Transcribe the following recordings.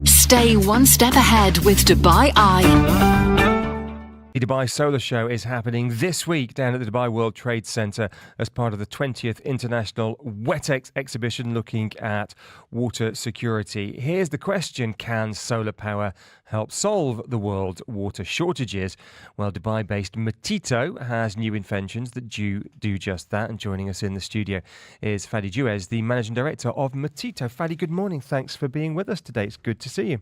Stay one step ahead with Dubai Eye. The Dubai Solar Show is happening this week down at the Dubai World Trade Center as part of the 20th International WETEX exhibition looking at water security. Here's the question: can solar power help solve the world's water shortages? Well, Dubai-based Metito has new inventions that do just that. And joining us in the studio is Fady Juez, the Managing Director of Metito. Fady, good morning. Thanks for being with us today. It's good to see you.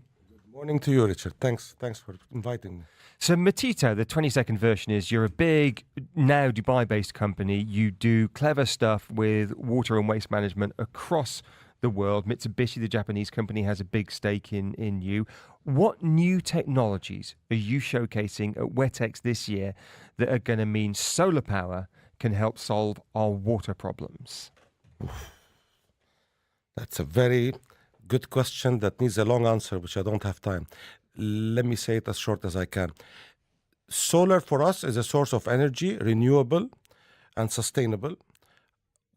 Morning to you, Richard. Thanks for inviting me. So Metito, the 20-second version is you're a big, now Dubai-based company. You do clever stuff with water and waste management across the world. Mitsubishi, the Japanese company, has a big stake in you. What new technologies are you showcasing at WETEX this year that are going to mean solar power can help solve our water problems? That's a very good question that needs a long answer, which I don't have time. Let me say it as short as I can. Solar for us is a source of energy, renewable and sustainable.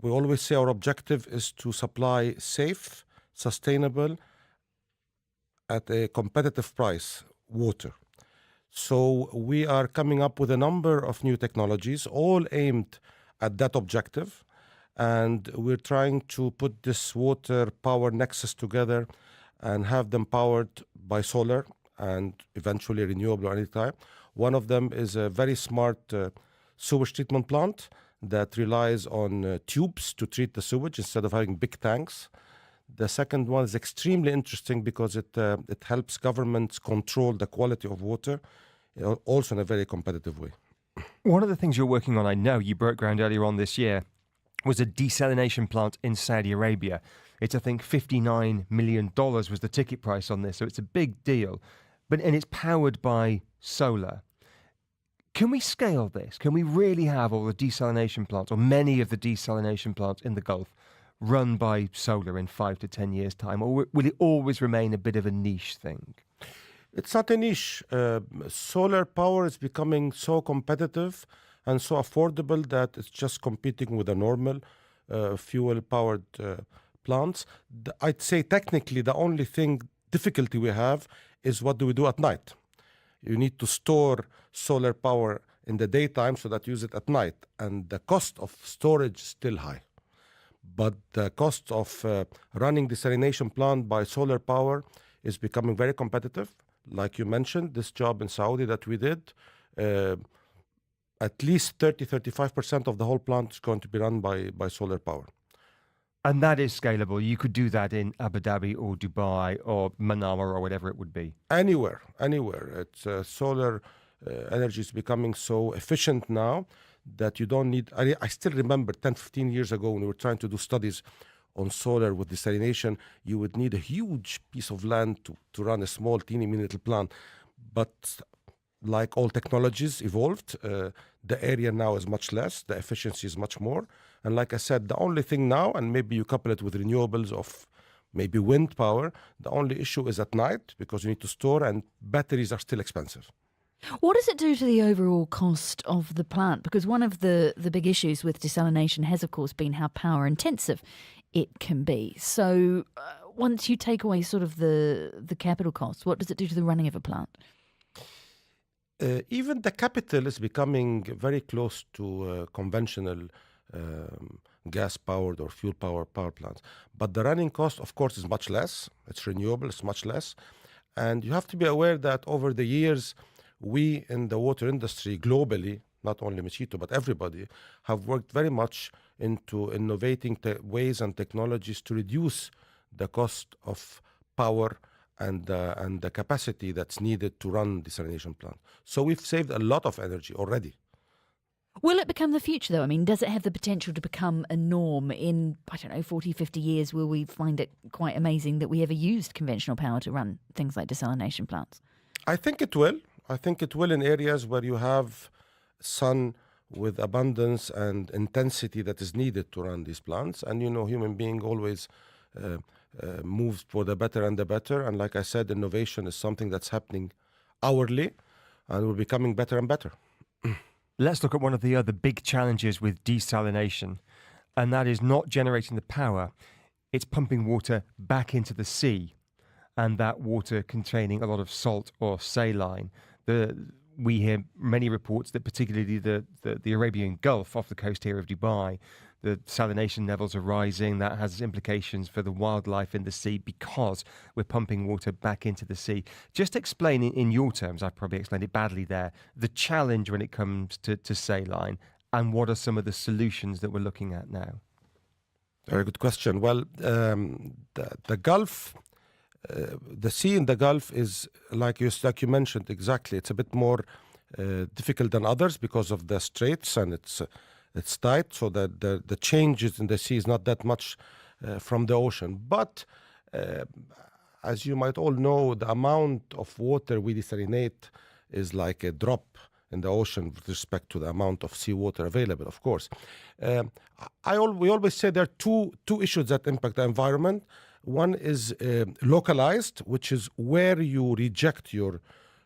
We always say our objective is to supply safe, sustainable, at a competitive price, water. So we are coming up with a number of new technologies, all aimed at that objective. And we're trying to put this water power nexus together and have them powered by solar and eventually renewable anytime. One of them is a very smart sewage treatment plant that relies on tubes to treat the sewage instead of having big tanks. The second one is extremely interesting because it helps governments control the quality of water, also in a very competitive way. One of the things you're working on, I know you broke ground earlier on this year, was a desalination plant in Saudi Arabia. It's, I think, $59 million was the ticket price on this, so it's a big deal. And it's powered by solar. Can we scale this? Can we really have all the desalination plants, or many of the desalination plants in the Gulf, run by solar in 5 to 10 years' time? Or will it always remain a bit of a niche thing? It's not a niche. Solar power is becoming so competitive and so affordable that it's just competing with the normal fuel-powered plants. I'd say technically the only difficulty we have is what do we do at night? You need to store solar power in the daytime so that you use it at night. And the cost of storage is still high. But the cost of running desalination plant by solar power is becoming very competitive. Like you mentioned, this job in Saudi that we did, at least 30-35% of the whole plant is going to be run by solar power. And that is scalable. You could do that in Abu Dhabi or Dubai or Manama or whatever it would be. Anywhere. It's solar energy is becoming so efficient now that you don't need... I still remember 10-15 years ago when we were trying to do studies on solar with desalination, you would need a huge piece of land to run a small, teeny, little plant. But like all technologies evolved, the area now is much less, the efficiency is much more. And like I said, the only thing now, and maybe you couple it with renewables of maybe wind power, the only issue is at night because you need to store and batteries are still expensive. What does it do to the overall cost of the plant? Because one of the big issues with desalination has, of course, been how power intensive it can be. So once you take away sort of the capital costs, what does it do to the running of a plant? Even the capital is becoming very close to conventional gas-powered or fuel-powered power plants. But the running cost, of course, is much less. It's renewable, it's much less. And you have to be aware that over the years, we in the water industry globally, not only Metito, but everybody, have worked very much into innovating ways and technologies to reduce the cost of power and the capacity that's needed to run desalination plant. So we've saved a lot of energy already. Will it become the future, though? I mean, does it have the potential to become a norm in, 40, 50 years? Will we find it quite amazing that we ever used conventional power to run things like desalination plants? I think it will. I think it will in areas where you have sun with abundance and intensity that is needed to run these plants. And, human being always moves for the better and the better. And like I said, innovation is something that's happening hourly and will be becoming better and better. Let's look at one of the other big challenges with desalination, and that is not generating the power, it's pumping water back into the sea. and that water containing a lot of salt or saline. We hear many reports that particularly the Arabian Gulf off the coast here of Dubai, the salination levels are rising. That has implications for the wildlife in the sea because we're pumping water back into the sea. Just explain in your terms, I probably explained it badly there, the challenge when it comes to saline, and what are some of the solutions that we're looking at now? Very good question. Well, the Gulf, the sea in the Gulf is like you mentioned exactly. It's a bit more difficult than others because of the straits, and it's tight, so that the changes in the sea is not that much from the ocean. But as you might all know, the amount of water we desalinate is like a drop in the ocean with respect to the amount of seawater available, of course. We always say there are two issues that impact the environment. One is localized, which is where you reject your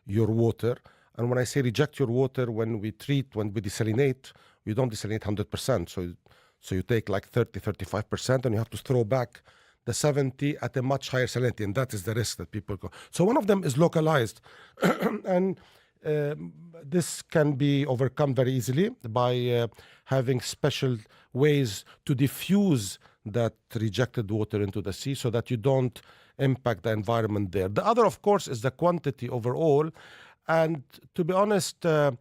water. And when I say reject your water, when we desalinate, we don't desalinate 100%. So you take like 30-35%, and you have to throw back the 70 at a much higher salinity, and that is the risk that people go. So one of them is localized, and this can be overcome very easily by having special ways to diffuse that rejected water into the sea so that you don't impact the environment there. The other, of course, is the quantity overall. And to be honest, the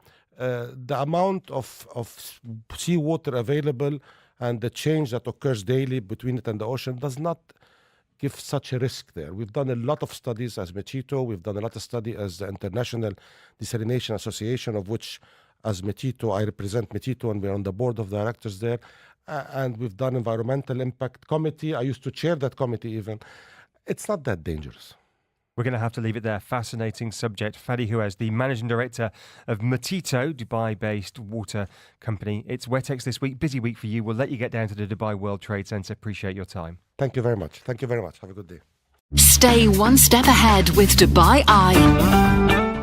amount of seawater available and the change that occurs daily between it and the ocean does not give such a risk there. We've done a lot of studies as Metito. We've done a lot of study as the International Desalination Association, of which as Metito, I represent Metito, and we're on the board of directors there. And we've done environmental impact committee. I used to chair that committee even. It's not that dangerous. We're going to have to leave it there. Fascinating subject. Fady Juez, the managing director of Metito, Dubai-based water company. It's WETEX this week. Busy week for you. We'll let you get down to the Dubai World Trade Center. Appreciate your time. Thank you very much. Thank you very much. Have a good day. Stay one step ahead with Dubai Eye.